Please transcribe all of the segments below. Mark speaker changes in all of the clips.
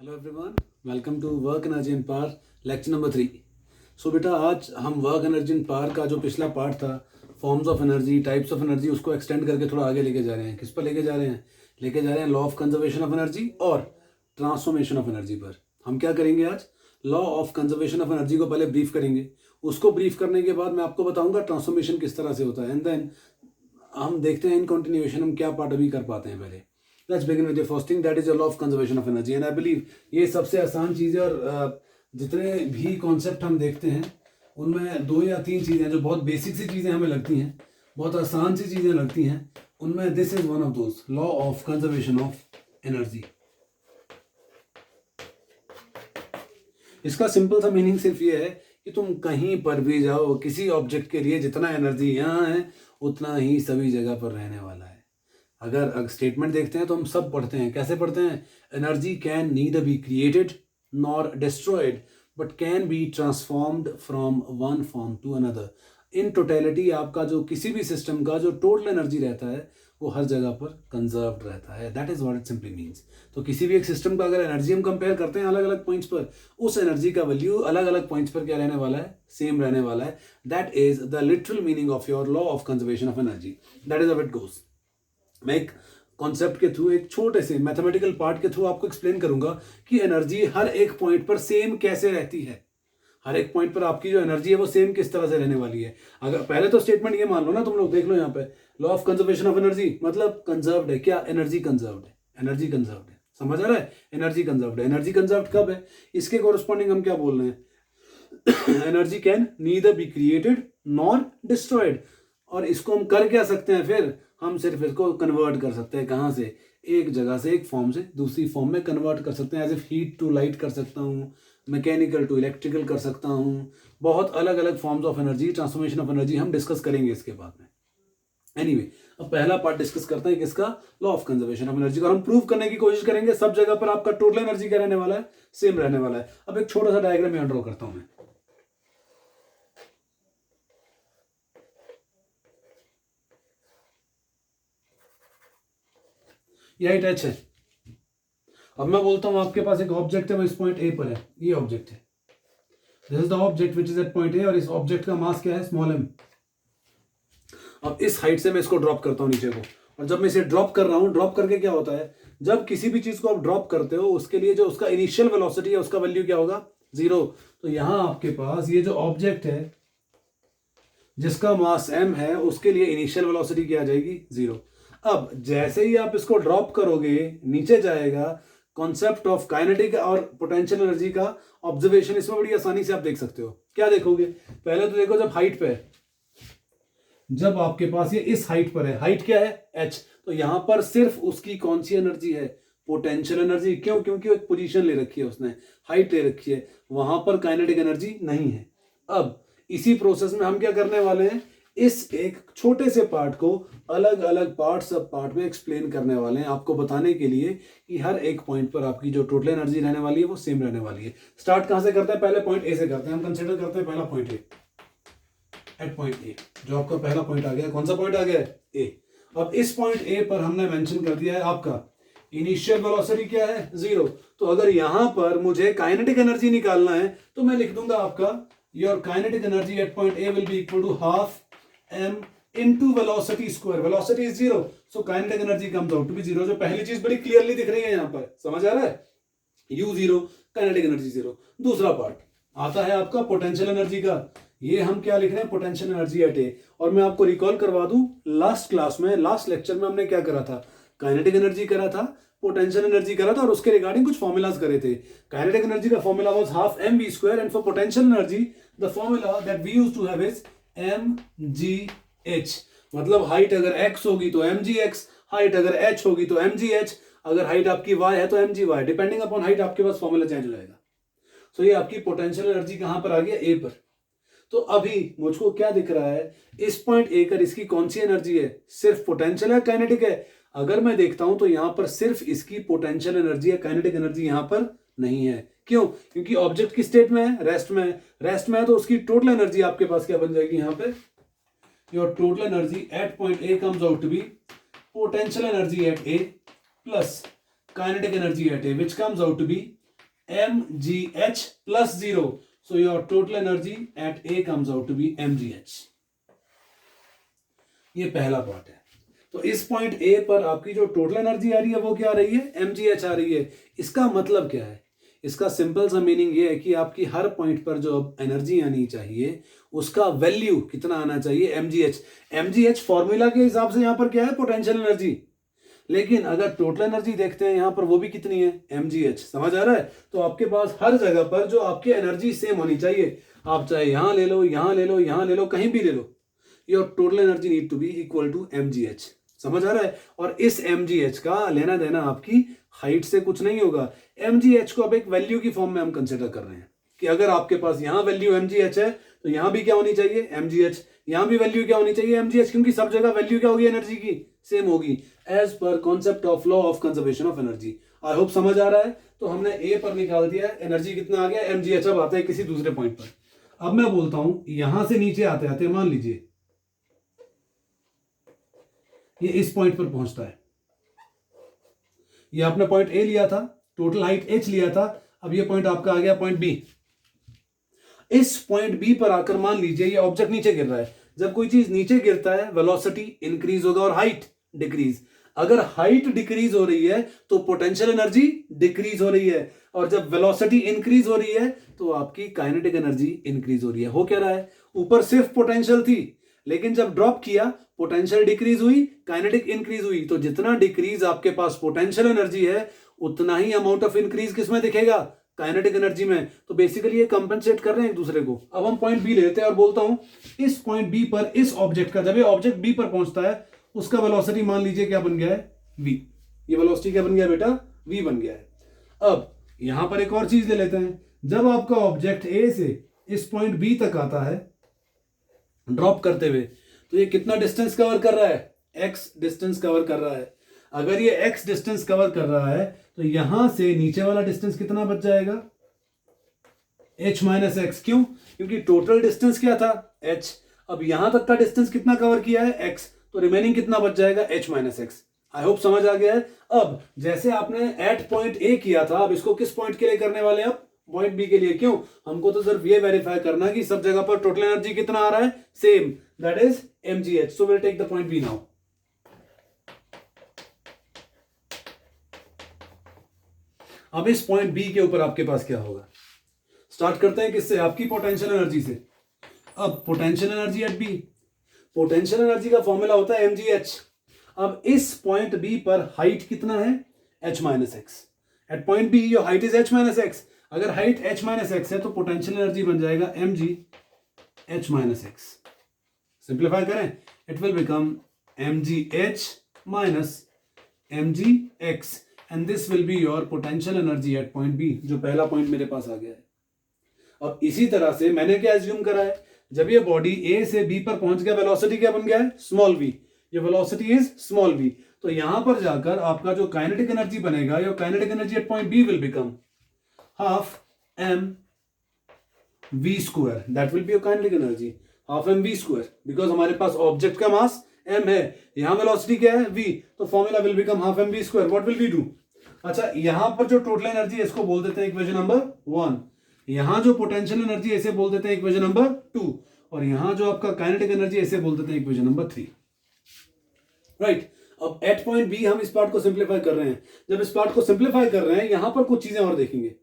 Speaker 1: Hello everyone, welcome to work energy and power lecture number 3। So बेटा, आज हम work energy and power का जो पिछला पार्ट था, forms of energy, types of energy, उसको एक्सटेंड करके थोड़ा आगे लेके जा रहे हैं। किस पर लेके जा रहे हैं? लेके जा रहे हैं law of conservation of energy और ट्रांसफॉर्मेशन ऑफ एनर्जी पर। हम क्या करेंगे आज? Law of conservation of energy को पहले ब्रीफ करेंगे। उसको ब्रीफ करने के बाद मैं आपको बताऊंगा ट्रांसफॉर्मेशन किस तरह से होता है, एंड देन हम देखते हैं इन कंटिन्यूएशन हम क्या पार्ट अभी कर पाते हैं। पहले let's begin with the first thing, that is the law of conservation of energy. And I believe ये सबसे आसान चीज़ है, और जितने भी कॉन्सेप्ट हम देखते हैं उनमें 2 या 3 चीज़ें जो बहुत बेसिक सी चीज़ें हमें लगती हैं, बहुत आसान सी चीज़ें लगती हैं, उनमें this is one of those, law of conservation of energy. इसका सिंपल सा मीनिंग सिर्फ ये है कि तुम कहीं पर भी जाओ, किसी ऑब्जेक्ट के लिए जितना एनर्जी यहाँ है उतना ही सभी जगह पर रहने वाला है। अगर स्टेटमेंट देखते हैं तो हम सब पढ़ते हैं। कैसे पढ़ते हैं? Energy can neither be created nor destroyed but can be transformed from one form to another. In totality आपका जो किसी भी सिस्टम का जो टोटल एनर्जी रहता है वो हर जगह पर कंजर्व्ड रहता है। That is what it simply means. तो किसी भी एक सिस्टम का अगर एनर्जी हम कंपेयर करते हैं अलग अलग पॉइंट्स पर, उस एनर्जी का वैल्यू अलग अलग पॉइंट्स पर क्या रहने वाला है? सेम रहने वाला है। That is the literal meaning of your law of conservation of energy. That is how it goes. मैं एक कॉन्सेप्ट के थ्रू, एक छोटे से मैथमेटिकल पार्ट के थ्रू आपको एक्सप्लेन करूंगा कि एनर्जी हर एक पॉइंट पर सेम कैसे रहती है। हर एक पॉइंट पर आपकी जो एनर्जी है वो सेम किस तरह से रहने वाली है। अगर पहले तो स्टेटमेंट ये मान लो ना, तुम लोग देख लो यहाँ पे, law of conservation of energy मतलब कंजर्व्ड है। क्या? एनर्जी कंजर्व्ड है। एनर्जी कंजर्व्ड है, समझ आ रहा है? एनर्जी कंजर्व्ड है। एनर्जी कंजर्व्ड कब है? इसके कोरस्पॉन्डिंग हम क्या बोल रहे हैं? Energy can neither be created nor destroyed. और इसको हम कर क्या सकते हैं? फिर हम सिर्फ इसको कन्वर्ट कर सकते हैं। कहाँ से? एक जगह से, एक फॉर्म से दूसरी फॉर्म में कन्वर्ट कर सकते हैं। As if heat to light कर सकता हूँ, मैकेनिकल टू इलेक्ट्रिकल कर सकता हूँ। बहुत अलग अलग forms of energy, transformation of energy हम डिस्कस करेंगे इसके बाद में। एनीवे, अब पहला पार्ट डिस्कस करते हैं किसका? Law of conservation of energy. और हम प्रूव करने की कोशिश करेंगे सब जगह पर आपका टोटल एनर्जी क्या रहने वाला है? सेम रहने वाला है। अब एक छोटा सा डायग्राम यहाँ ड्रॉ करता हूं मैं। ये हाइट h है। अब मैं बोलता हूं आपके पास एक ऑब्जेक्ट है, वो इस पॉइंट ए पर है। ये ऑब्जेक्ट है, this is the object which is at point A, और इस ऑब्जेक्ट का मास क्या है? Small m। अब इस हाइट से मैं इसको ड्रॉप करता हूं नीचे को, और जब मैं इसे ड्रॉप कर रहा हूं, ड्रॉप करके क्या होता है? जब किसी भी चीज को आप ड्रॉप करते हो उसके लिए जो उसका इनिशियल वेलोसिटी है उसका वैल्यू क्या होगा? 0। तो यहां आपके पास ये जो ऑब्जेक्ट है जिसका मास m है, उसके लिए इनिशियल वेलोसिटी क्या आ जाएगी? 0। अब जैसे ही आप इसको ड्रॉप करोगे नीचे जाएगा। कॉन्सेप्ट ऑफ काइनेटिक और पोटेंशियल एनर्जी का ऑब्जर्वेशन इसमें बड़ी आसानी से आप देख सकते हो। क्या देखोगे? पहले तो देखो, जब हाइट पे है, जब आपके पास ये इस हाइट पर है, हाइट क्या है? h। तो यहां पर सिर्फ उसकी कौन सी एनर्जी है? Potential energy. क्यों? क्योंकि एक पोजीशन ले रखी है उसने, हाइट ले रखी है, वहां पर काइनेटिक एनर्जी नहीं है। अब इसी प्रोसेस में हम क्या करने वाले हैं? इस एक छोटे से पार्ट को अलग अलग पार्ट, सब पार्ट में एक्सप्लेन करने वाले हैं, आपको बताने के लिए कि हर एक पॉइंट पर आपकी जो टोटल एनर्जी रहने वाली है वो सेम रहने वाली है। स्टार्ट कहां से करते हैं? पहले पॉइंट ए से करते हैं। हम कंसिडर करते हैं पहला point A, at point A. जो आपका पहला पॉइंट आ गया, कौन सा पॉइंट आ गया? ए। अब इस पॉइंट ए पर हमने मेंशन कर दिया है आपका इनिशियल वेलोसिटी क्या है? 0। तो अगर यहां पर मुझे काइनेटिक एनर्जी निकालना है तो मैं लिख दूंगा आपका your kinetic energy at point A will be equal to half m into velocity square। velocity is 0, so kinetic energy comes out to be 0। जो पहली चीज बड़ी क्लियरली दिख रही है यहां पर, समझ आ रहा है? u0, kinetic energy 0। दूसरा पार्ट आता है आपका पोटेंशियल एनर्जी का। ये हम क्या लिख रहे हैं? पोटेंशियल एनर्जी एट ए। और मैं आपको रिकॉल करवा दूं, लास्ट क्लास में, लास्ट लेक्चर में हमने क्या करा था? काइनेटिक एनर्जी करा था, पोटेंशियल एनर्जी करा था, और उसके रिगार्डिंग कुछ फॉर्मूलाज करे थे। काइनेटिक एनर्जी का formula was half M V square, and for potential energy the formula that we used to have is M G H. मतलब हाइट अगर x होगी तो mgx, हाइट अगर h होगी तो mgh, अगर हाइट आपकी y है तो mgy। डिपेंडिंग अपॉन हाइट आपके पास फॉर्मूला चेंज हो जाएगा। सो ये आपकी पोटेंशियल एनर्जी कहां पर आ गया? ए पर। तो अभी मुझको क्या दिख रहा है? इस पॉइंट ए कर इसकी कौन सी एनर्जी है? सिर्फ पोटेंशियल है, काइनेटिक है? अगर मैं देखता हूं तो यहां पर सिर्फ इसकी पोटेंशियल एनर्जी है, काइनेटिक एनर्जी यहां पर नहीं है। क्यों? क्योंकि ऑब्जेक्ट किस स्टेट में है? रेस्ट में। रेस्ट में है तो उसकी टोटल एनर्जी आपके पास क्या बन जाएगी? यहां पे your total energy at point A comes out to be potential energy at A plus kinetic energy at A, which comes out to be mgh plus 0. So your total energy at A comes out to be mgh. ये पहला part है. तो इस point A पर आपकी जो total energy आ रही है वो क्या आ रही है, mgh आ रही है. इसका मतलब क्या है, इसका सिंपल सा मीनिंग ये है कि आपकी हर पॉइंट पर जो एनर्जी आनी चाहिए उसका वैल्यू कितना आना चाहिए, mgh. mgh फॉर्मूला के हिसाब से यहां पर क्या है, पोटेंशियल एनर्जी. लेकिन अगर टोटल एनर्जी देखते हैं यहां पर वो भी कितनी है, mgh. समझ आ रहा है. तो आपके पास हर जगह पर जो आपकी एनर्जी सेम होनी चाहिए, आप चाहे यहां ले लो, यहां ले लो, यहां ले लो, कहीं भी ले लो, your total energy need to be equal to mgh. समझ आ रहा है. और इस mgh का लेना देना आपकी हाइट से कुछ नहीं होगा. mgh को अब एक वैल्यू की फॉर्म में हम कंसिडर कर रहे हैं कि अगर आपके पास यहां वैल्यू mgh है तो यहां भी क्या होनी चाहिए, mgh. यहां भी वैल्यू क्या होनी चाहिए, mgh, क्योंकि सब जगह वैल्यू क्या होगी, एनर्जी की सेम होगी, एज पर concept of law of conservation of energy. I hope समझ आ रहा है. तो हमने ए पर निकाल दिया, एनर्जी कितना आ गया, mgh. अब आता है किसी दूसरे पॉइंट पर. अब मैं बोलता हूं यहां से नीचे आते आते मान लीजिए ये इस पॉइंट पर पहुंचता है. ये आपने पॉइंट ए लिया था, टोटल हाइट h लिया था. अब ये पॉइंट आपका आ गया पॉइंट बी. इस पॉइंट बी पर आकर मान लीजिए ये ऑब्जेक्ट नीचे गिर रहा है. जब कोई चीज नीचे गिरता है वेलोसिटी इंक्रीज होगा और हाइट डिक्रीज. अगर हाइट डिक्रीज हो रही है तो पोटेंशियल एनर्जी डिक्रीज हो रही है, और जब वेलोसिटी इंक्रीज हो रही है तो आपकी काइनेटिक एनर्जी इंक्रीज हो रही है. हो क्या रहा है, ऊपर सिर्फ पोटेंशियल थी, लेकिन जब ड्रॉप किया पोटेंशियल डिक्रीज हुई, काइनेटिक इंक्रीज हुई. तो जितना डिक्रीज आपके पास पोटेंशियल एनर्जी है उतना ही अमाउंट ऑफ इंक्रीज किसमें दिखेगा, काइनेटिक एनर्जी में. तो बेसिकली ये कंपेंसेट कर रहे हैं एक दूसरे को. अब हम पॉइंट बी लेते हैं और बोलता हूं इस पॉइंट बी पर इस ऑब्जेक्ट का, जब ये ऑब्जेक्ट बी पर पहुंचता है उसका वेलोसिटी मान लीजिए क्या बन गया है, v. ये वेलोसिटी क्या बन गया बेटा, v बन गया है. अब यहां पर एक और चीज ले लेते हैं. जब आपका ऑब्जेक्ट ए से इस पॉइंट बी तक आता है ड्रॉप करते हुए, तो ये कितना डिस्टेंस कवर कर रहा है, x डिस्टेंस कवर कर रहा है. अगर ये x डिस्टेंस कवर कर रहा है तो यहां से नीचे वाला डिस्टेंस कितना बच जाएगा, h माइनस एक्स. क्यों, क्योंकि टोटल डिस्टेंस क्या था, h. अब यहां तक का डिस्टेंस कितना कवर किया है, x. तो रिमेनिंग कितना बच जाएगा, h माइनस एक्स. आई होप समझ आ गया है. अब जैसे आपने एट पॉइंट ए किया था, अब इसको किस पॉइंट के लिए करने वाले हैं, अब पॉइंट बी के लिए. क्यों, हमको तो सिर्फ ये वेरीफाई करना कि सब जगह पर टोटल एनर्जी कितना आ रहा है, same, that is mgh. So will take the point B now. अब इस पॉइंट बी के ऊपर आपके पास क्या होगा, स्टार्ट करते हैं किससे, आपकी पोटेंशियल एनर्जी से. अब potential energy at B, potential energy का फॉर्मूला होता है mgh. अब इस पॉइंट बी पर हाइट कितना है, h minus x. At point B your height is h minus x. अगर हाइट h माइनस एक्स है तो पोटेंशियल एनर्जी बन जाएगा mg h minus x. Simplify करें, it will become mgh minus mgx, and this will be your potential energy at point B, जो पहला point मेरे पास आ गया है. अब इसी तरह से मैंने क्या एज्यूम करा है, जब ये बॉडी ए से बी पर पहुंच गया, वेलोसिटी क्या बन गया है, स्मॉल v. ये वेलोसिटी इज स्मॉल v. तो यहां पर जाकर आपका जो काइनेटिक एनर्जी बनेगा, your kinetic energy at point B will become half m v square. That will be your kinetic energy, half m v square, because हमारे पास ऑब्जेक्ट का मास m है, यहां वेलोसिटी क्या है, v. तो formula will become half m v square. What will we do, अच्छा यहां पर जो टोटल एनर्जी है इसको बोल देते हैं इक्वेशन नंबर 1. यहां जो पोटेंशियल एनर्जी है इसे बोल देते हैं इक्वेशन नंबर 2, और यहां जो आपका काइनेटिक एनर्जी है इसे बोल देते हैं इक्वेशन नंबर 3. राइट. अब एट पॉइंट बी हम इस पार्ट को सिंप्लीफाई कर रहे हैं. जब इस पार्ट को सिंप्लीफाई कर रहे हैं, यहां पर कुछ चीजें और देखेंगे,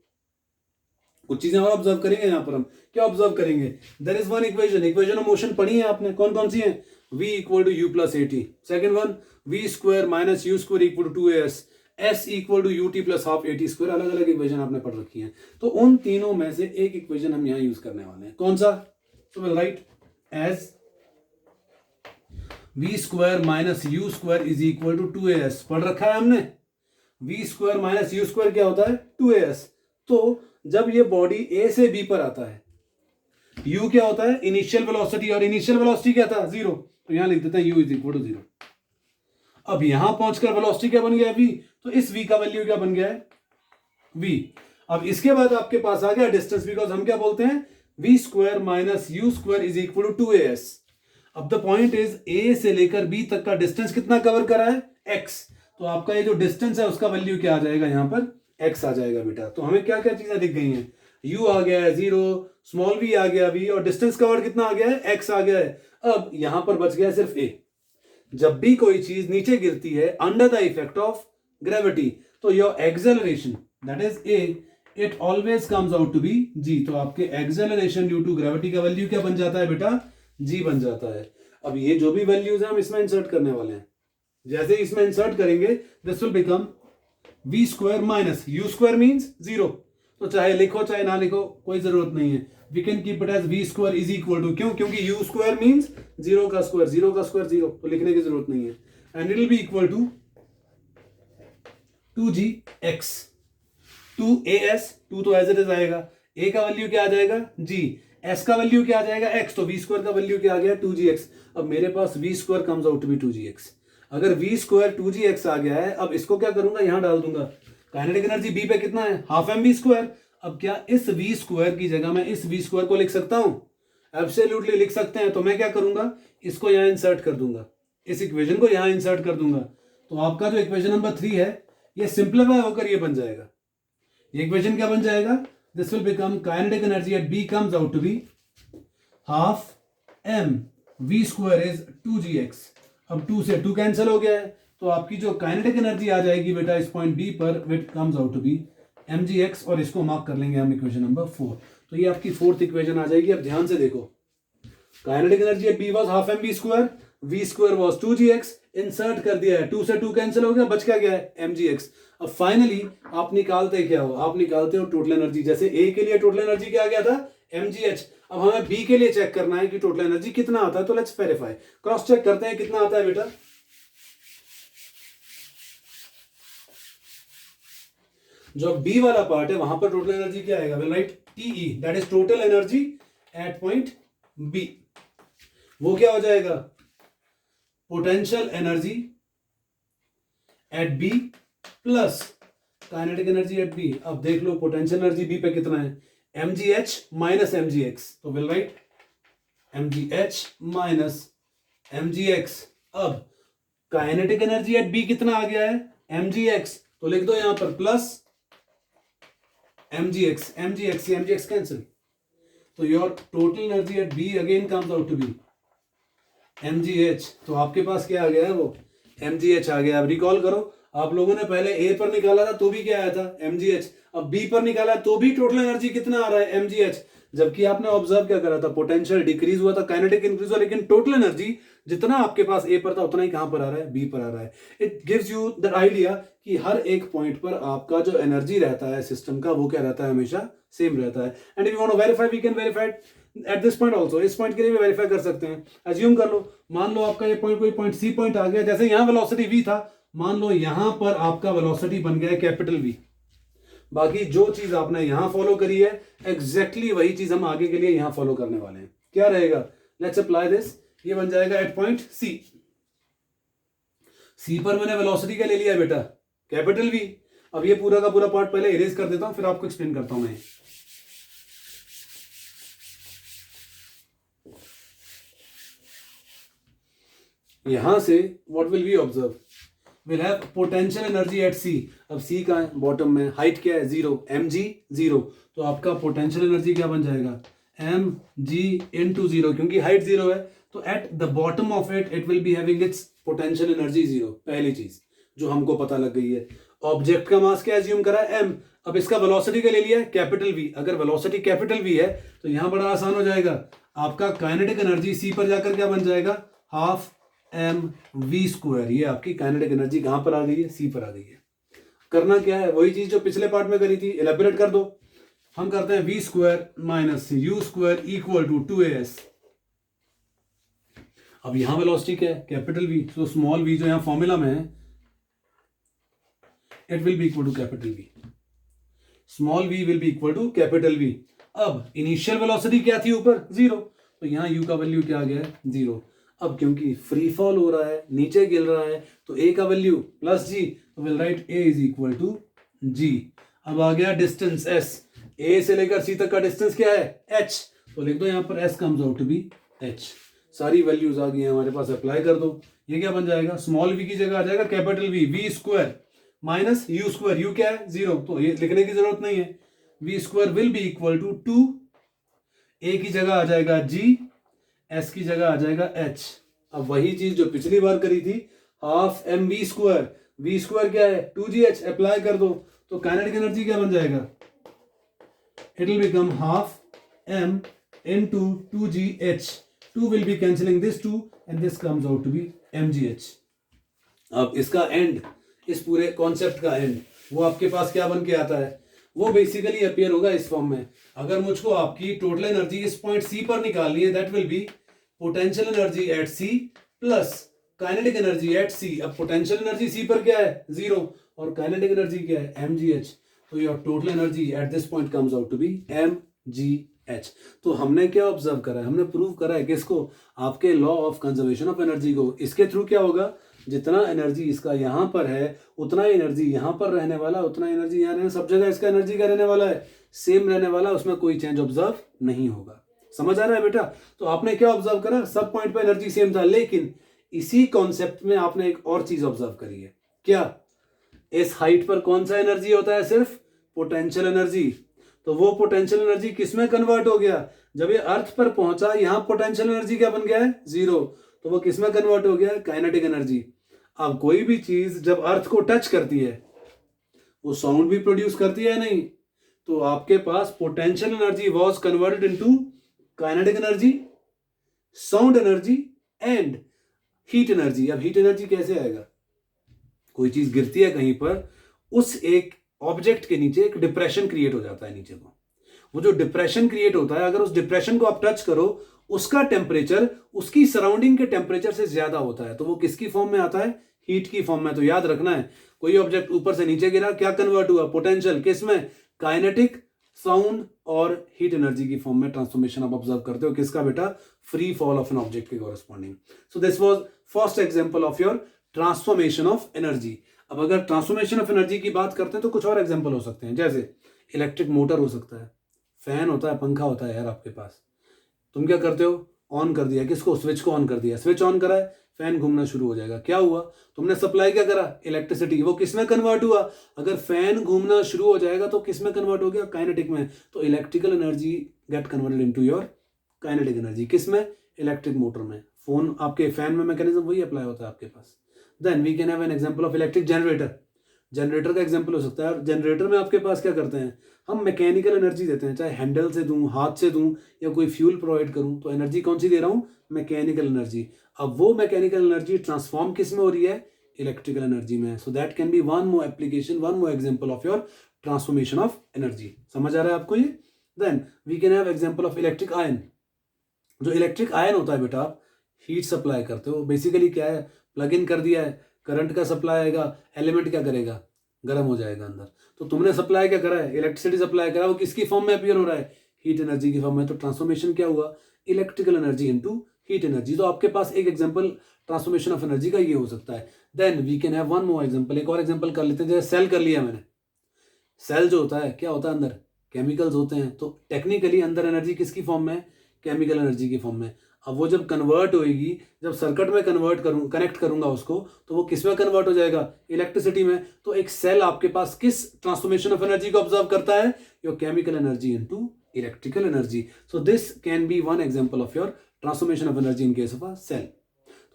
Speaker 1: कुछ चीजें और ऑब्जर्व करेंगे. यहां पर हम क्या ऑब्जर्व करेंगे, there is one equation, equation of motion पढ़ी है आपने, कौन कौन सी है, v equal to U plus A T. Second one v square minus U square equal to 2as, s equal to U T plus half A T square. अलग अलग equation आपने पढ़ रखी है. तो उन तीनों में से एक इक्वेशन हम यहां यूज करने वाले हैं, कौन सा, तो will write as v square minus U square is equal to 2as. पढ़ रखा है हमने, v square minus U square क्या होता है, 2as. तो जब ये बॉडी a से b पर आता है, u क्या होता है, इनिशियल वेलोसिटी, और इनिशियल वेलोसिटी क्या था, 0. तो यहां लिख देते हैं u इज इक्वल टू 0. अब यहां पहुंचकर वेलोसिटी क्या बन गया, v. तो इस v का वैल्यू क्या बन गया है, v. अब इसके बाद आपके पास आ गया डिस्टेंस, बिकॉज हम क्या बोलते हैं, v square minus U square is equal to 2as. अब द पॉइंट इज a से लेकर b तक का डिस्टेंस कितना कवर करा है, x. तो आपका ये जो डिस्टेंस है उसका वैल्यू क्या आ जाएगा यहां पर, एक्स आ जाएगा बेटा। तो हमें क्या क्या चीजें दिख गई हैं, यू आ गया है 0, स्मॉल वी आ गया वी, और डिस्टेंस कवर्ड कितना आ गया है, एक्स आ गया है। अब यहां पर बच गया है सिर्फ ए। जब भी कोई चीज नीचे गिरती है under the effect of gravity, तो your acceleration that is a, it always comes out to be g. तो आपके एक्सेलरेशन ड्यू टू ग्रेविटी का वैल्यू क्या बन जाता है बेटा, जी बन जाता है। अब ये जो भी वैल्यूज हैं हम इसमें इंसर्ट करने वाले हैं। जैसे इसमें इंसर्ट करेंगे this will become V square minus U square means 0। तो चाहे लिखो चाहे ना लिखो कोई जरूरत नहीं है, we can keep it as V square is equal to, क्यों, क्योंकि यू स्क्वायर मीन्स 0 का स्क्वायर, 0 का स्क्वायर 0, तो लिखने की जरूरत नहीं है। And it will be equal to 2gx 2as, 2 तो एज इट इज आएगा, a का वैल्यू क्या आ जाएगा g, s का वैल्यू क्या आ जाएगा x, तो v स्क्वायर का वैल्यू क्या आ गया 2gx। अब मेरे पास v square comes out to be 2gx। अगर v स्क्वायर 2gx आ गया है, अब इसको क्या करूंगा, यहां डाल दूंगा। काइनेटिक एनर्जी b पे कितना है, हाफ एम वी स्क्वायर। अब क्या इस v स्क्वायर की जगह मैं इस v स्क्वायर को लिख सकता हूं, एब्सोल्युटली लिख सकते हैं। तो मैं क्या करूंगा, इसको यहां इंसर्ट कर दूंगा, इस इक्वेशन को यहां इंसर्ट कर दूंगा। तो आपका जो इक्वेशन नंबर 3 है ये सिंप्लीफाई होकर ये बन जाएगा। ये इक्वेशन क्या बन जाएगा, this will become kinetic energy at B comes out to be half M V square is 2gx। अब 2 से 2 कैंसिल हो गया है, तो आपकी जो काइनेटिक एनर्जी आ जाएगी बेटा इस पॉइंट बी पर, which comes out to be mgx, और इसको मार्क कर लेंगे हम इक्वेशन नंबर 4। तो ये आपकी फोर्थ इक्वेशन आ जाएगी। अब ध्यान से देखो, kinetic energy at B was half M V square, V square was 2gx, insert कर दिया है, 2 से 2 कैंसिल हो गया, बच क्या गया है mgx। अब फाइनली आप निकालते क्या हो, आप निकालते हो टोटल एनर्जी। जैसे ए के लिए टोटल एनर्जी क्या आ गया था, mgh। अब हमें बी के लिए चेक करना है कि टोटल एनर्जी कितना आता है, तो लेट्स वेरीफाई, क्रॉस चेक करते हैं कितना आता है बेटा। जो बी वाला पार्ट है वहां पर टोटल एनर्जी क्या आएगा, we'll write TE, that is total energy at point B. वो क्या हो जाएगा, potential energy at B plus kinetic energy at B. अब देख लो पोटेंशियल एनर्जी बी पे कितना है, mgh माइनस mgx, तो will right mgh minus mgx। अब काइनेटिक एनर्जी एट बी कितना आ गया है, mgx, तो लिख दो यहां पर प्लस mgx कैंसिल, तो your total energy at B again comes out to be mgh। तो आपके पास क्या आ गया है, वो mgh आ गया। अब रिकॉल करो, आप लोगों ने पहले ए पर निकाला था तो भी क्या आया था mgh, अब बी पर निकाला तो भी टोटल एनर्जी कितना आ रहा है mgh। जबकि आपने ऑब्जर्व क्या करा था, पोटेंशियल डिक्रीज हुआ था, काइनेटिक इंक्रीज हुआ, लेकिन टोटल एनर्जी जितना आपके पास ए पर था उतना ही कहां पर आ रहा है, बी पर आ रहा है। It gives you the idea कि हर एक पॉइंट पर आपका जो एनर्जी रहता है सिस्टम का, वो क्या रहता है, हमेशा सेम रहता है। And if you want to verify we can verify at this point also, इस पॉइंट के लिए भी वेरीफाई कर सकते हैं। एज्यूम कर लो, मान लो आपका ये पॉइंट कोई पॉइंट सी पॉइंट आ गया, जैसे यहां वेलोसिटी वी था, मान लो यहां पर आपका वेलोसिटी बन गया कैपिटल वी। बाकी जो चीज आपने यहां फॉलो करी है एग्जैक्टली वही चीज हम आगे के लिए यहां फॉलो करने वाले हैं। क्या रहेगा, लेट्स अप्लाई दिस, ये बन जाएगा एट पॉइंट सी। सी पर मैंने वेलोसिटी क्या ले लिया बेटा, कैपिटल वी। अब ये पूरा का पूरा पार्ट पहले इरेज कर देता हूं, फिर आपको एक्सप्लेन करता हूं मैं। यहां से what will we observe, will have potential energy at C. अब सी का है बॉटम में, हाइट क्या है 0, mg 0, तो आपका पोटेंशियल एनर्जी क्या बन जाएगा, mg into 0, क्योंकि हाइट 0 है, तो at the bottom of it will be having its potential energy 0। पहली चीज जो हमको पता लग गई है। ऑब्जेक्ट का मास क्या एज्यूम करा है, m। अब इसका वेलोसिटी का ले लिया है कैपिटल V। अगर वेलोसिटी कैपिटल V है तो यहां बड़ा आसान हो जाएगा, आपका काइनेटिक एनर्जी C पर जाकर क्या बन जाएगा, हाफ एम वी स्क्वायर। ये आपकी काइनेटिक एनर्जी कहां पर आ गई है, सी पर आ गई है। करना क्या है, वही चीज जो पिछले पार्ट में करी थी, एलेबोरेट कर दो। हम करते हैं V square minus U square equal to 2as। अब यहां वेलोसिटी क्या है, कैपिटल वी, तो स्मॉल वी जो यहां फॉर्मूला में है, it will be equal to capital V. Small V will be equal to capital V. अब इनिशियल वेलोसिटी क्या थी ऊपर, 0, तो यहां यू का वैल्यू क्या आ गया है, 0। अब क्योंकि फ्री फॉल हो रहा है, नीचे गिर रहा है, तो ए का वैल्यू प्लस जी, तो will write a is equal to g. अब आ गया डिस्टेंस एस, ए से लेकर सी तक का डिस्टेंस क्या है, एच, तो लिख दो यहां पर S comes out to be H. सारी वैल्यूज आ गई हैं हमारे पास, अप्लाई कर दो। ये क्या बन जाएगा, स्मॉल वी की जगह आ जाएगा capital V, V square minus U square, U क्या है 0, तो ये लिखने की जरूरत नहीं है। V square will be equal to 2, A की जगह आ जाएगा जी, एस की जगह आ जाएगा एच। अब वही चीज जो पिछली बार करी थी, half M V square, V square क्या है 2gh, अप्लाई कर दो तो काइनेटिक एनर्जी क्या बन जाएगा, it will become half m into 2gh, 2 will be cancelling this 2 and this comes out to be mgh। अब इसका एंड, इस पूरे कॉन्सेप्ट का एंड वो आपके पास क्या बन के आता है, वो बेसिकली अपीयर होगा इस फॉर्म में। अगर मुझको आपकी टोटल एनर्जी इस पॉइंट सी पर निकालनी है, that will be potential energy at C plus kinetic energy at C. अब पोटेंशियल एनर्जी सी पर क्या है 0 और काइनेटिक एनर्जी क्या है mgh, तो your total energy at this point comes out to be mgh। तो हमने क्या ऑब्जर्व करा है, हमने प्रूव करा है किसको, आपके law of conservation of energy को। इसके थ्रू क्या होगा, जितना एनर्जी इसका यहाँ पर है उतना ही एनर्जी यहाँ पर रहने वाला, उतना एनर्जी यहाँ रहने, सब जगह इसका एनर्जी का रहने वाला है, सेम रहने वाला, उसमें कोई चेंज ऑब्जर्व नहीं होगा। समझ आ रहा है बेटा? तो आपने क्या ऑब्जर्व करा, सब पॉइंट पे एनर्जी सेम था, लेकिन इसी कॉन्सेप्ट में आपने एक और चीज ऑब्जर्व करी है। क्या? इस हाइट पर कौन सा एनर्जी होता है, सिर्फ पोटेंशियल एनर्जी। तो वो पोटेंशियल एनर्जी किस में कन्वर्ट हो गया, जब ये अर्थ पर पहुंचा यहां पोटेंशियल एनर्जी क्या बन गया है 0, तो वो किस में कन्वर्ट हो गया, काइनेटिक एनर्जी। अब कोई भी चीज जब अर्थ को टच करती है वो साउंड भी प्रोड्यूस करती है नहीं, तो आपके पास potential energy was converted into kinetic energy, sound energy and heat energy. अब हीट एनर्जी कैसे आएगा, कोई चीज गिरती है कहीं पर, उस एक ऑब्जेक्ट के नीचे एक डिप्रेशन क्रिएट हो जाता है नीचे को, वो जो डिप्रेशन क्रिएट होता है, अगर उस डिप्रेशन को आप टच करो उसका टेम्परेचर उसकी सराउंडिंग के टेम्परेचर से ज्यादा होता है, तो वो किसकी फॉर्म में आता है, हीट की फॉर्म में। तो याद रखना है, कोई ऑब्जेक्ट ऊपर से नीचे गिरा, क्या कन्वर्ट हुआ, पोटेंशियल, किस में, काइनेटिक, साउंड और हीट एनर्जी की फॉर्म में ट्रांसफॉर्मेशन आप ऑब्जर्व करते हो, किसका बेटा, free fall of an object के corresponding. So this was first example of your transformation of energy. अब अगर ट्रांसफॉर्मेशन ऑफ एनर्जी की बात करते हैं तो कुछ और एग्जांपल हो सकते हैं, जैसे इलेक्ट्रिक मोटर हो सकता है, फैन होता है, पंखा होता है यार आपके पास, तुम क्या करते हो, ऑन कर दिया, किसको, स्विच को ऑन कर दिया, स्विच ऑन करा है, फैन घूमना शुरू हो जाएगा। क्या हुआ, तुमने सप्लाई क्या करा, इलेक्ट्रिसिटी, वो किस में कन्वर्ट हुआ, अगर फैन घूमना शुरू हो जाएगा तो किस में कन्वर्ट हो गया, काइनेटिक में। तो electrical energy get converted into your kinetic energy, किस में, इलेक्ट्रिक मोटर में। फोन आपके फैन में मैकेनिज्म वही अप्लाई होता है आपके पास। Then we can have an example of electric generator, generator का एग्जांपल हो सकता है। जनरेटर में आपके पास क्या करते हैं, हम मैकेनिकल एनर्जी देते हैं, चाहे हैंडल से दूं, हाथ से दूं या कोई फ्यूल प्रोवाइड करूं, तो एनर्जी कौन सी दे रहा हूं, मैकेनिकल एनर्जी। अब वो मैकेनिकल एनर्जी ट्रांसफॉर्म किस में हो रही है, इलेक्ट्रिकल एनर्जी में। So that can be one more application, one more example of your transformation of energy. समझ आ रहा है आपको ये? Then we can have example of electric ion. जो इलेक्ट्रिक आयन होता है बेटा, आप हीट सप्लाई करते हो, बेसिकली क्या है, प्लग इन कर दिया है, करंट का सप्लाई आएगा, एलिमेंट क्या करेगा, गर्म हो जाएगा अंदर। तो तुमने सप्लाई क्या करा है, इलेक्ट्रिसिटी सप्लाई करा, वो किसकी फॉर्म में अपीयर हो रहा है, हीट एनर्जी की फॉर्म में। तो ट्रांसफॉर्मेशन क्या हुआ, electrical energy into heat energy. तो आपके पास एक एग्जांपल ट्रांसफॉर्मेशन ऑफ एनर्जी का ये हो सकता है। Then we can have one more example, एक और एग्जांपल कर लेते हैं। जैसे सेल कर लिया मैंने, सेल जो होता है क्या होता है, अंदर केमिकल्स होते हैं, तो टेक्निकली अंदर एनर्जी किसकी फॉर्म में, केमिकल एनर्जी की फॉर्म में। अब वो जब कन्वर्ट होएगी, जब सर्किट में कनेक्ट करूंगा उसको, तो वो किस में कन्वर्ट हो जाएगा, इलेक्ट्रिसिटी में। तो एक सेल आपके पास किस ट्रांसफॉर्मेशन ऑफ एनर्जी को ऑब्जर्व करता है, your chemical energy into electrical energy. So this can be one example of your transformation of energy in case of a cell.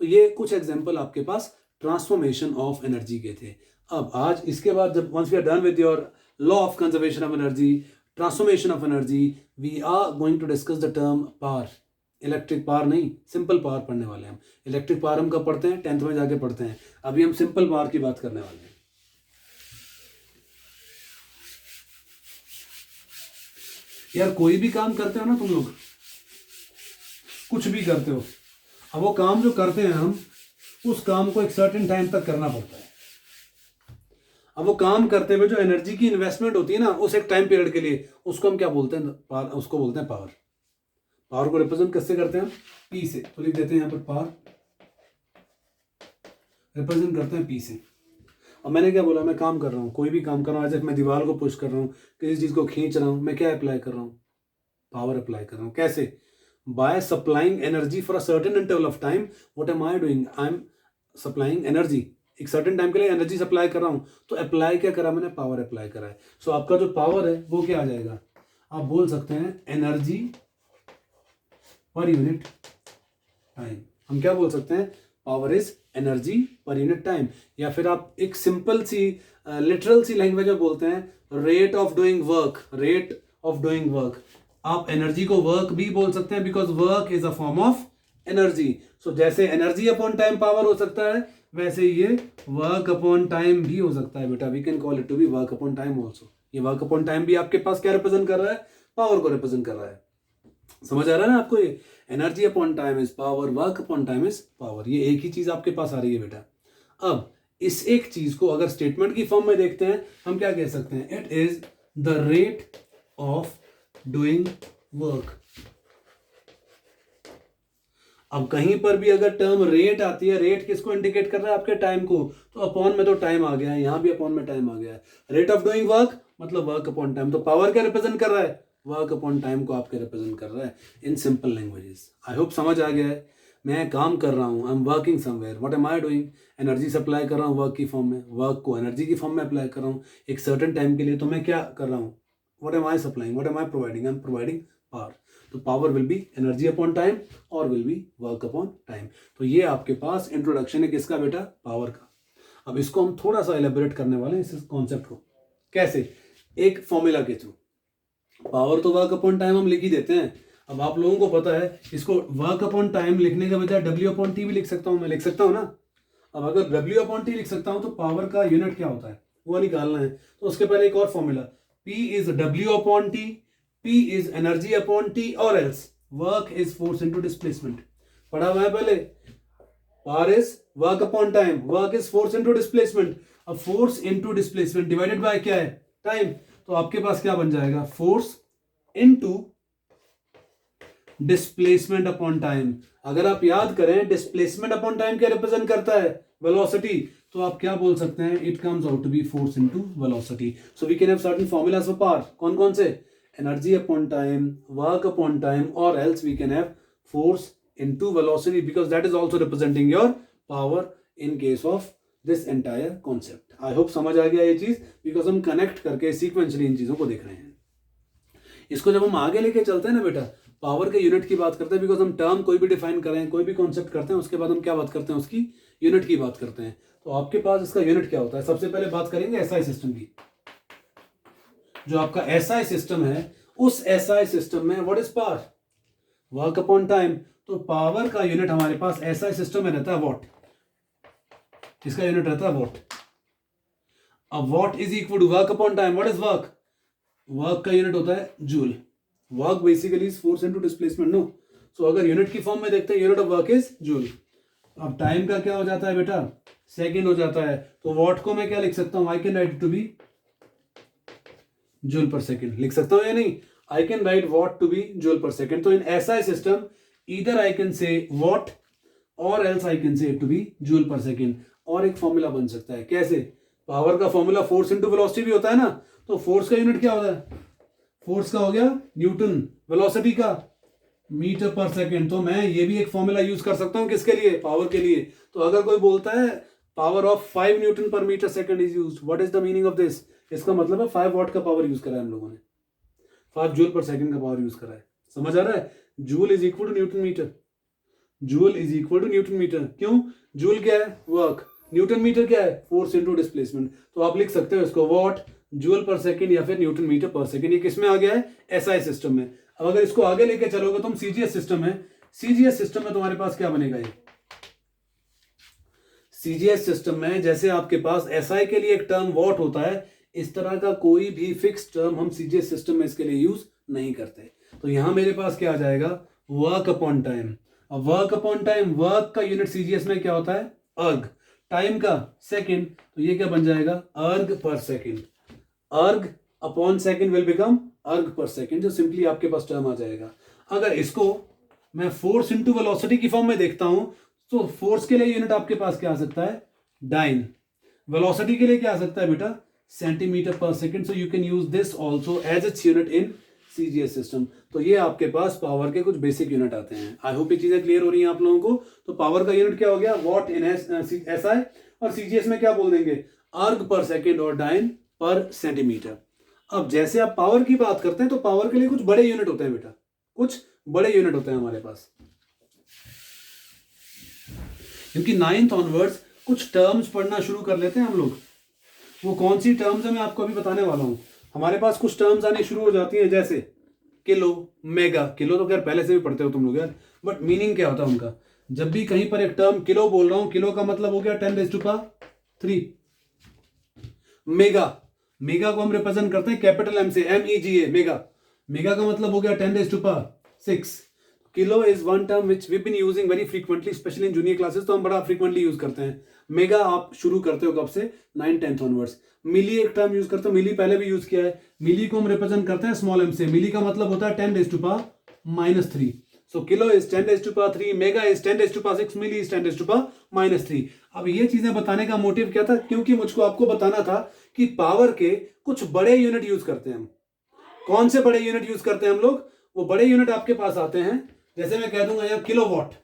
Speaker 1: तो ये कुछ एग्जांपल आपके पास ट्रांसफॉर्मेशन ऑफ एनर्जी के थे। अब आज इसके बाद जब once we are done with your law of conservation of energy, transformation of energy, we are going to discuss the term power. Electric power नहीं, सिंपल पावर पढ़ने वाले हैं हम। इलेक्ट्रिक पावर हम कब पढ़ते हैं, 10th में जाके पढ़ते हैं। अभी हम सिंपल पावर की बात करने वाले हैं। यार कोई भी काम करते हो ना तुम लोग, कुछ भी करते हो, अब वो काम जो करते हैं हम, उस काम को एक सर्टेन टाइम तक करना पड़ता है। अब वो काम करते हुए जो एनर्जी की इन्वेस्टमेंट होती है ना, उस एक टाइम पीरियड के लिए, उसको हम क्या बोलते हैं, उसको बोलते हैं पावर। पावर को रिप्रेजेंट किससे करते हैं, पी से। तो लिख देते हैं यहाँ पर पावर रिप्रेजेंट करते हैं पी से। और मैंने क्या बोला, मैं काम कर रहा हूँ, कोई भी काम कर रहा हूँ, एज मैं दीवार को पुश कर रहा हूँ, किसी चीज को खींच रहा हूँ, मैं क्या अप्लाई कर रहा हूँ, पावर अप्लाई कर रहा हूँ। कैसे, by supplying energy for a certain interval of time. What am I doing, I am supplying energy एक सर्टेन टाइम के लिए एनर्जी सप्लाई कर रहा हूँ, तो अप्लाई क्या करा मैंने, पावर अप्लाई करा है। सो आपका जो पावर है वो क्या आ जाएगा, आप बोल सकते हैं एनर्जी पर यूनिट टाइम। हम क्या बोल सकते हैं, power is energy per unit time, या फिर आप एक सिंपल सी लिटरल सी लैंग्वेज में बोलते हैं rate of doing work, rate of doing work. आप एनर्जी को वर्क भी बोल सकते हैं because work is a form of energy. So जैसे एनर्जी अपॉन टाइम पावर हो सकता है, वैसे ये वर्क अपॉन टाइम भी हो सकता है बेटा, we can call it to be work upon time also. ये वर्क अपॉन टाइम भी आपके पास क्या रिप्रेजेंट कर रहा है, पावर को रिप्रेजेंट कर रहा है। समझ आ रहा है ना आपको, ये energy upon time is power, work upon time is power, ये एक ही चीज आपके पास आ रही है बेटा। अब इस एक चीज को अगर स्टेटमेंट की फॉर्म में देखते हैं, हम क्या कह सकते हैं, it is the rate of doing work. अब कहीं पर भी अगर टर्म रेट आती है, रेट किसको इंडिकेट कर रहा है, आपके टाइम को, तो अपॉन में तो टाइम आ गया है, यहां भी अपॉन में टाइम आ गया है। रेट ऑफ डूइंग वर्क मतलब वर्क अपॉन टाइम, तो पावर क्या रिप्रेजेंट कर रहा है, वर्क अपॉन टाइम को आपके रिप्रेजेंट कर रहा है in simple languages. I hope समझ आ गया है। मैं काम कर रहा हूँ, I am working somewhere, what am I doing, energy supply कर रहा हूँ वर्क की फॉर्म में, वर्क को एनर्जी की फॉर्म में अप्लाई कर रहा हूँ एक सर्टेन टाइम के लिए, तो मैं क्या कर रहा हूँ, what am I supplying, what am I providing, I am providing power. तो power will be energy upon time और will be work upon time. तो ये आपके पास इंट्रोडक्शन है किसका बेटा, पावर का। अब इसको हम थोड़ा सा एलेबोरेट करने वाले हैं इस कॉन्सेप्ट को, कैसे, एक फॉर्मूला के थ्रू। पावर तो वर्क अपॉन टाइम हम लिख ही देते हैं। अब आप लोगों को पता है, इसको वर्क अपॉन टाइम लिखने के बजाय डब्ल्यू अपॉन टी भी लिख सकता हूं, मैं लिख सकता हूं ना। अब अगर डब्ल्यू अपॉन टी लिख सकता हूं तो पावर का यूनिट क्या होता है वो निकालना है। तो उसके पहले एक और formula, P is W upon T, P is energy upon T, और else work is force into displacement. पढ़ा हुआ है पहले, power is work upon time, work is force into displacement. अब force into displacement divided by क्या है, time. तो आपके पास क्या बन जाएगा, force into displacement upon time. अगर आप याद करें डिस्प्लेसमेंट अपॉन टाइम क्या रिप्रेजेंट करता है, वेलोसिटी। तो आप क्या बोल सकते हैं, it comes out to be force into velocity. So we can have certain formulas for power, कौन कौन से, energy upon time, work upon time, और else we can have force into velocity, because that is also representing your power in case of this entire concept. I hope समझ आ गया ये चीज, because हम कनेक्ट करके सीक्वेंशली इन चीजों को देख रहे हैं। इसको जब हम आगे लेके चलते हैं ना बेटा, पावर के यूनिट की बात करते हैं, बिकॉज हम टर्म कोई भी डिफाइन करें, कोई भी कॉन्सेप्ट करते हैं, उसके बाद हम क्या बात करते हैं, उसकी यूनिट की बात करते हैं। तो आपके पास इसका यूनिट क्या होता है, सबसे पहले बात करेंगे एसआई सिस्टम की। जो आपका एसआई सिस्टम है, उस एसआई सिस्टम में what is power, work upon time. तो पावर का यूनिट हमारे पास एसआई सिस्टम में रहता है वॉट, इसका यूनिट रहता है वॉट। अब watt is equal to work upon time, what is work, work का यूनिट होता है joule. Work basically is force into displacement, no. So अगर यूनिट की फॉर्म में देखते हैं, unit of work is joule. अब टाइम का क्या हो जाता है बेटा, सेकंड हो जाता है। तो वॉट को मैं क्या लिख सकता हूं, I can write to be joule per second, लिख सकता हूं या नहीं, I can write watt to be joule per second. तो in SI system either I can say watt or else I can say to be joule per second. और एक formula बन सकता है, कैसे, पावर का फॉर्मूला फोर्स इनटू वेलोसिटी भी होता है ना। तो फोर्स का यूनिट क्या होता है, फोर्स का हो गया न्यूटन, वेलोसिटी का मीटर पर सेकंड। तो मैं ये भी एक फॉर्मूला यूज कर सकता हूं किसके लिए, पावर के लिए। तो अगर कोई बोलता है power of 5 newton per metre second is used, what is the meaning of this, इसका मतलब है 5 वॉट का पावर यूज करा है हम लोगों ने, 5 जूल पर सेकंड का पावर यूज करा है। समझ आ रहा है, joule is equal to newton metre, joule is equal to newton metre. क्यों, जूल क्या है, वर्क, न्यूटन मीटर क्या है, फोर्स इनटू डिस्प्लेसमेंट। तो आप लिख सकते हो इसको वॉट जूल पर सेकंड या फिर न्यूटन मीटर पर सेकंड। ये किसमें आ गया है, एसआई सिस्टम में। अब अगर इसको आगे लेके चलोगे तुम सीजीएस सिस्टम है, सीजीएस सिस्टम में तुम्हारे पास क्या बनेगा, ये सीजीएस सिस्टम में जैसे आपके पास एसआई के लिए एक टर्म वॉट होता है, इस तरह का कोई भी फिक्स टर्म हम सीजीएस सिस्टम में इसके लिए यूज नहीं करते। तो यहां मेरे पास क्या आ जाएगा, वर्क अपॉन टाइम। अब वर्क अपॉन टाइम, वर्क का यूनिट सीजीएस में क्या होता है, अर्ग, टाइम का सेकंड। तो ये क्या बन जाएगा, अर्ग पर सेकंड, अर्ग अपॉन सेकंड विल बिकम अर्ग पर सेकंड, जो सिंपली आपके पास टर्म आ जाएगा। अगर इसको मैं फोर्स इनटू वेलोसिटी की फॉर्म में देखता हूं, तो फोर्स के लिए यूनिट आपके पास क्या आ सकता है, डाइन। वेलोसिटी के लिए क्या आ सकता है बेटा, centimetre per second. So you can use this also as its unit in CGS system. तो ये आपके पास पावर के कुछ बेसिक यूनिट आते हैं। आई होप ये चीजें क्लियर हो रही हैं आप लोगों को। तो पावर का यूनिट क्या हो गया, वॉट इन एसआई, और सीजीएस में क्या बोल देंगे, अर्ग पर सेकेंड और डाइन पर सेंटीमीटर। अब जैसे आप पावर की बात करते हैं तो पावर के लिए कुछ बड़े यूनिट होते हैं बेटा, कुछ बड़े यूनिट होते हैं हमारे पास, क्योंकि 9th ऑनवर्ड्स कुछ टर्म्स पढ़ना शुरू कर लेते हैं हम लोग। वो कौन सी टर्म्स है मैं आपको अभी बताने वाला हूं। हमारे पास कुछ टर्म्स आनी शुरू हो जाती हैं, जैसे किलो, मेगा। किलो तो खैर पहले से भी पढ़ते हो तुम लोग यार, बट मीनिंग क्या होता है उनका। जब भी कहीं पर एक टर्म किलो बोल रहा हूं, किलो का मतलब हो गया 10⁻3। मेगा, मेगा को हम रिप्रेजेंट करते हैं कैपिटल एम से, MEGA, मेगा। मेगा का मतलब हो गया 10⁻6। Kilo is one term which we been using very frequently, specially in junior classes, तो हम बड़ा फ्रीक्वेंटली यूज करते हैं। मेगा आप शुरू करते हो कब से, 9th-10th ऑनवर्ड्स। मिली एक टर्म यूज करते हो, मिली पहले भी यूज किया है। मिली को हम रिप्रेजेंट करते हैं स्मॉल एम से। मिली का मतलब होता है 10⁻3। So kilo is 10⁻3, mega is 10⁻6, milli is 10⁻3। अब ये चीजें बताने का मोटिव क्या था, क्योंकि मुझको आपको बताना था कि पावर के कुछ बड़े यूनिट यूज करते हैं हम। कौन से बड़े यूनिट यूज करते हैं हम लोग, वो बड़े यूनिट आपके पास आते हैं, जैसे मैं कह दूंगा यहाँ kilowatt,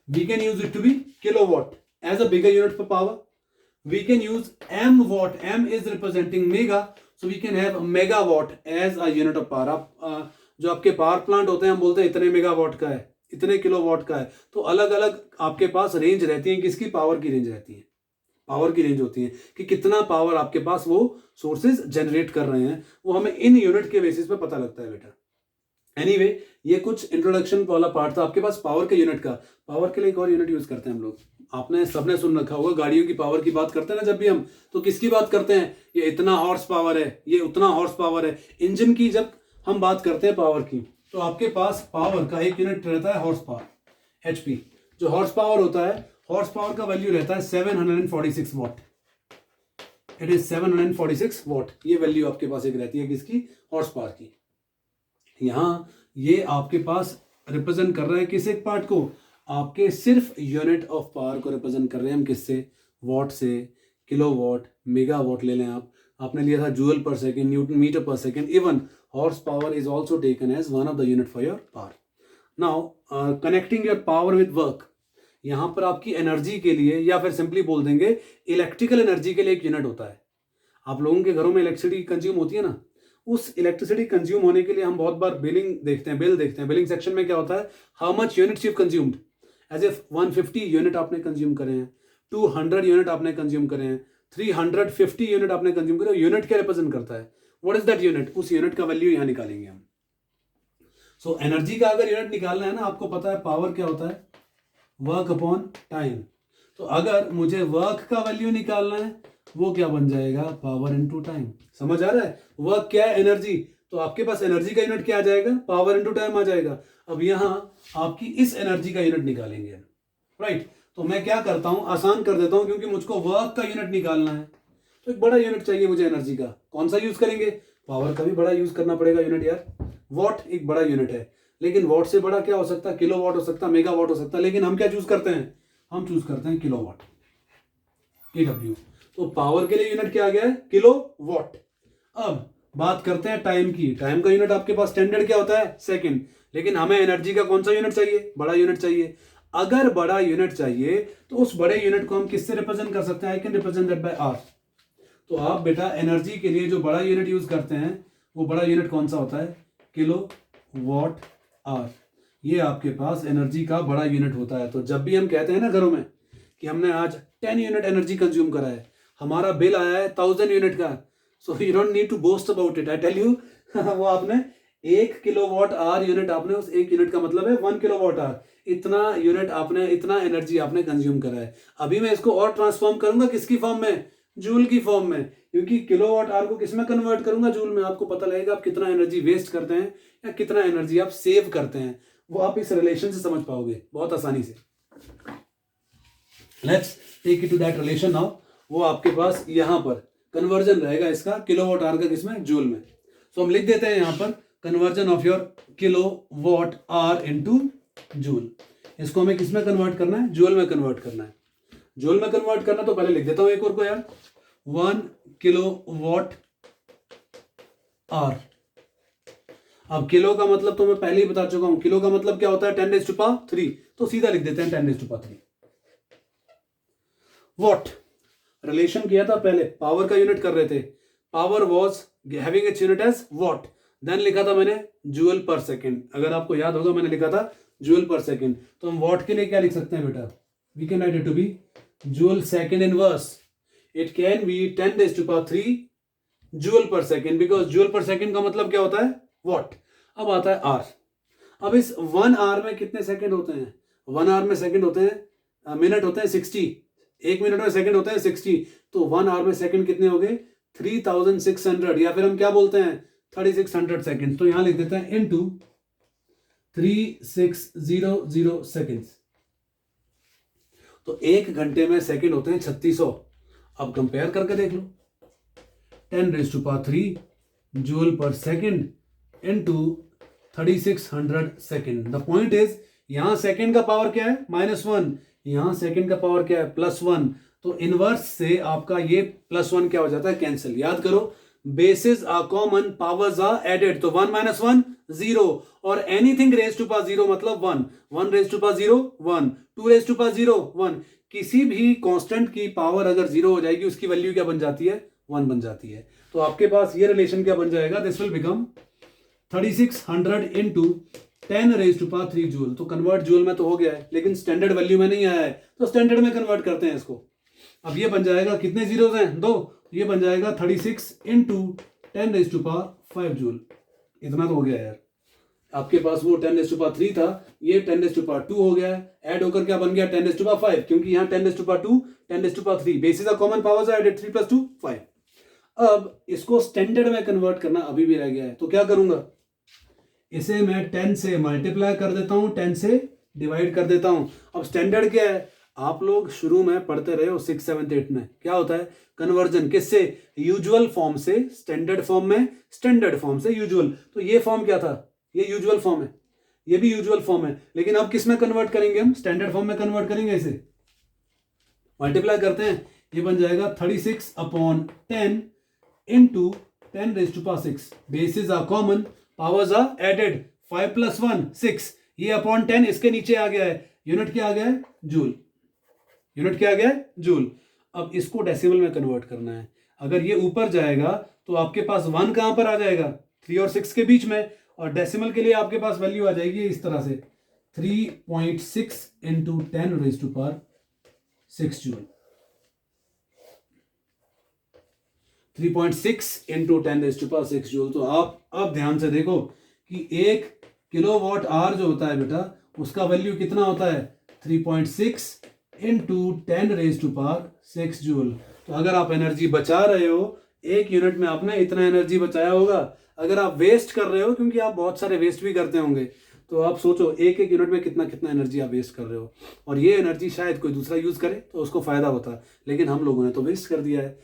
Speaker 1: we can use it to be kilowatt as a bigger unit for power. We can use M watt, M is representing mega, so we can have megawatt as a unit of power. आप जो आपके power plant होते हैं, हम बोलते हैं इतने megawatt का है, इतने किलोवाट का है। तो अलग अलग आपके पास रेंज रहती है, किसकी पावर की रेंज रहती है, पावर की रेंज होती है कि कितना पावर आपके पास वो सोर्सेज जनरेट कर रहे हैं, वो हमें इन यूनिट के बेसिस पे पता लगता है बेटा। एनीवे, ये कुछ इंट्रोडक्शन वाला पार्ट था आपके पास पावर के यूनिट का। पावर के लिए एक और यूनिट यूज करते हैं हम लोग, आपने सबने सुन रखा होगा, गाड़ियों की पावर की बात करते हैं ना जब भी हम, तो किसकी बात करते हैं, ये इतना हॉर्स पावर है, ये उतना हॉर्स पावर है। इंजन की जब हम बात करते हैं पावर की, तो आपके पास पावर का एक यूनिट रहता है हॉर्स पावर, HP। जो हॉर्स पावर होता है, हॉर्स पावर का वैल्यू रहता है 746 वॉट। इट इज 746 वॉट, ये वैल्यू आपके पास एक रहती है किसकी, हॉर्स पावर की। यहां ये आपके पास रिप्रेजेंट कर रहा है किस एक पार्ट को, आपके सिर्फ यूनिट ऑफ पावर को रिप्रेजेंट कर रहे हैं हम, किससे, वॉट से। किलोवाट, मेगावाट ले लें आप, आपने लिया था joule per second, newton metre per second. Even horse power is also taken as one of the unit for your power. Now connecting your power with work, यहां पर आपकी एनर्जी के लिए, या फिर सिंपली बोल देंगे इलेक्ट्रिकल एनर्जी के लिए एक यूनिट होता है। आप लोगों के घरों में इलेक्ट्रिसिटी कंज्यूम होती है ना, उस इलेक्ट्रिसिटी कंज्यूम होने के लिए हम बहुत बार बिलिंग देखते हैं, बिल देखते हैं। बिलिंग सेक्शन में क्या होता है, how much units you consumed, as if 150 unit आपने कंज्यूम करे हैं, 200 यूनिट आपने कंज्यूम करे हैं, 350 यूनिट आपने कंज्यूम करे। यूनिट क्या रिप्रेजेंट करता है, व्हाट इज दैट यूनिट, उस यूनिट का वैल्यू यहां निकालेंगे हम। सो एनर्जी का अगर यूनिट निकालना है ना, आपको पता है पावर क्या होता है, वर्क अपॉन टाइम। तो अगर मुझे वर्क का वैल्यू निकालना है, वो क्या बन जाएगा, पावर इनटू टाइम। समझ आ रहा है, वर्क क्या है, एनर्जी, तो आपके पास एनर्जी का यूनिट क्या आ जाएगा, पावर इनटू टाइम आ जाएगा। अब यहां आपकी इस एनर्जी का यूनिट निकालेंगे, राइट। तो मैं क्या करता हूं, आसान कर देता हूं, क्योंकि मुझको वर्क का यूनिट निकालना है, तो एक बड़ा यूनिट चाहिए मुझे एनर्जी का। कौन सा यूज करेंगे, पावर का भी बड़ा यूज करना पड़ेगा यूनिट यार। वॉट एक बड़ा यूनिट है, लेकिन वॉट से बड़ा क्या हो सकता है, किलो वॉट हो सकता है, मेगा वॉट हो सकता है, लेकिन हम क्या चूज करते हैं, हम चूज करते हैं किलो वॉट, KW। तो पावर के लिए यूनिट क्या आ गया है, किलो वॉट। अब बात करते हैं टाइम की। टाइम का यूनिट आपके पास स्टैंडर्ड क्या होता है, सेकंड, लेकिन हमें एनर्जी का कौन सा यूनिट चाहिए, बड़ा यूनिट चाहिए। अगर बड़ा यूनिट चाहिए तो उस बड़े यूनिट को हम किससे रिप्रेजेंट कर सकते हैं, I can represent that by R. तो आप बेटा एनर्जी के लिए जो बड़ा यूनिट यूज करते हैं, वो बड़ा यूनिट कौन सा होता है, किलो वॉट आवर। ये आपके पास एनर्जी का बड़ा यूनिट होता है। तो जब भी हम कहते हैं ना घरों में कि हमने आज 10 यूनिट एनर्जी कंज्यूम करा है, हमारा बिल आया है 1000 यूनिट का, so you don't need to boast about it, I tell you. वो आपने 1 किलोवाट आवर यूनिट, आपने उस 1 यूनिट का मतलब है 1 किलोवाट आवर, इतना यूनिट आपने, इतना एनर्जी आपने कंज्यूम करा है। अभी मैं इसको और ट्रांसफॉर्म करूंगा किसकी फॉर्म में, जूल की फॉर्म में, क्योंकि किलोवाट आवर को किस में कन्वर्ट करूंगा, जूल में। आपको पता लगेगा आप कितना एनर्जी वेस्ट करते हैं या कितना एनर्जी आप सेव करते हैं, वो आप इस रिलेशन से समझ पाओगे बहुत आसानी से। Let's take it to that relation now. वो आपके पास यहां पर कन्वर्जन रहेगा इसका, किलोवाट आवर का किसमें, जूल में। सो हम लिख देते हैं यहां पर conversion of your kilowatt hour into joule. इसको हमें किसमें कन्वर्ट करना है, जूल में कन्वर्ट करना है। जूल में कन्वर्ट करना, तो पहले लिख देता हूं एक और को यार, 1 किलोवाट आवर। अब किलो का मतलब तो मैं पहले ही बता चुका हूं, किलो का मतलब क्या होता है, 10⁻3, तो सीधा लिख देते हैं 10⁻3। वॉट रिलेशन किया था पहले, पावर का यूनिट कर रहे थे, power was having its unit as watt, then लिखा था मैंने जूल पर सेकेंड, अगर आपको याद होगा मैंने लिखा था जूल पर सेकेंड, तो हम वॉट के लिए क्या लिख सकते हैं बेटा, we can write it to be joule second inverse, it can be 10⁻³ joule per second, because joule per second का मतलब क्या होता है, वॉट। अब आता है आर, अब इस 1 आवर में कितने सेकंड होते हैं, 1 आवर में सेकंड होते हैं, मिनट होते हैं 60, 1 मिनट में सेकंड होते हैं 60, तो 1 आवर में सेकंड कितने हो गए 3600, या फिर हम क्या बोलते हैं 3600 सेकंड, तो यहां लिख देते हैं इनटू 3600 सेकंड्स, तो 1 घंटे में सेकंड होते हैं 3600। अब कंपेयर करके देख लो, 10⁻³ joule per second into 3600 second. The point is यहां सेकंड का पावर क्या है -1, यहां सेकंड का पावर क्या है +1, तो इनवर्स से आपका ये +1 क्या हो जाता है, कैंसिल। याद करो basis are common, powers are added, तो 1 - 1 0, और एनीथिंग रेज टू पावर 0 मतलब 1, 1 raise to power 0 1, 2 raise to power 0 1, किसी भी कांस्टेंट की पावर अगर 0 हो जाएगी उसकी वैल्यू क्या बन जाती है, 1 बन जाती है। तो आपके पास ये रिलेशन क्या बन जाएगा, this will become 3600 into 10⁻³ joule, तो कन्वर्ट जूल में तो हो गया है लेकिन स्टैंडर्ड वैल्यू में नहीं आया है, तो स्टैंडर्ड में कन्वर्ट करते हैं इसको। अब ये बन जाएगा, कितने जीरोस हैं 2, ये बन जाएगा 36 इंटू 10⁻5 जूल, इतना तो हो गया यार। आपके पास वो 10⁻³ था, ये 10⁻² हो गया है, ऐड होकर क्या बन गया 10⁻5, क्योंकि यहाँ 10⁻², 10⁻3 basis of common powers are added, 3 + 2 5। अब इसको स्टैंडर्ड में कन्वर्ट करना अभी भी रह गया है, तो क्या करूंगा, इसे मैं 10 से मल्टीप्लाई कर देता हूं, 10 से डिवाइड कर देता हूं। अब स्टैंडर्ड क्या है, आप लोग शुरू में पढ़ते रहे हो 6, 7, 8 में, क्या होता है कन्वर्जन, किससे, यूजुअल फॉर्म से स्टैंडर्ड फॉर्म में, स्टैंडर्ड फॉर्म से यूजुअल, तो ये फॉर्म क्या था, ये यूजुअल फॉर्म है, ये भी यूजुअल फॉर्म है, लेकिन अब किस में कन्वर्ट करेंगे हम, स्टैंडर्ड फॉर्म में कन्वर्ट करेंगे। इसे मल्टीप्लाई करते हैं, ये बन जाएगा 36/10 into 10⁻6, basis are common, powers are added, 5 + 1 6, ये अपॉन 10 इसके नीचे आ गया है, यूनिट क्या आ गया है जूल, यूनिट क्या आ गया है जूल। अब इसको डेसिमल में कन्वर्ट करना है, अगर ये ऊपर जाएगा तो आपके पास 1 कहां पर आ जाएगा, 3 और 6 के बीच में, और डेसिमल के लिए आपके पास वैल्यू आ जाएगी इस तरह से 3.6 इंटू 10⁻6 जूल, 3.6 इंटू 10⁻6 जूल। तो आप अब ध्यान से देखो कि 1 किलोवाट आवर जो होता है बेटा, उसका वैल्यू कितना होता है 3.6 इंटू 10⁻6 जूल। तो अगर आप एनर्जी बचा रहे हो, 1 यूनिट में आपने इतना एनर्जी बचाया होगा। अगर आप वेस्ट कर रहे हो, क्योंकि आप बहुत सारे वेस्ट भी करते होंगे, तो आप सोचो 1 यूनिट में कितना कितना एनर्जी आप वेस्ट कर रहे हो, और ये एनर्जी शायद कोई दूसरा यूज करे तो उसको फायदा होता, लेकिन हम लोगों ने तो वेस्ट कर दिया है।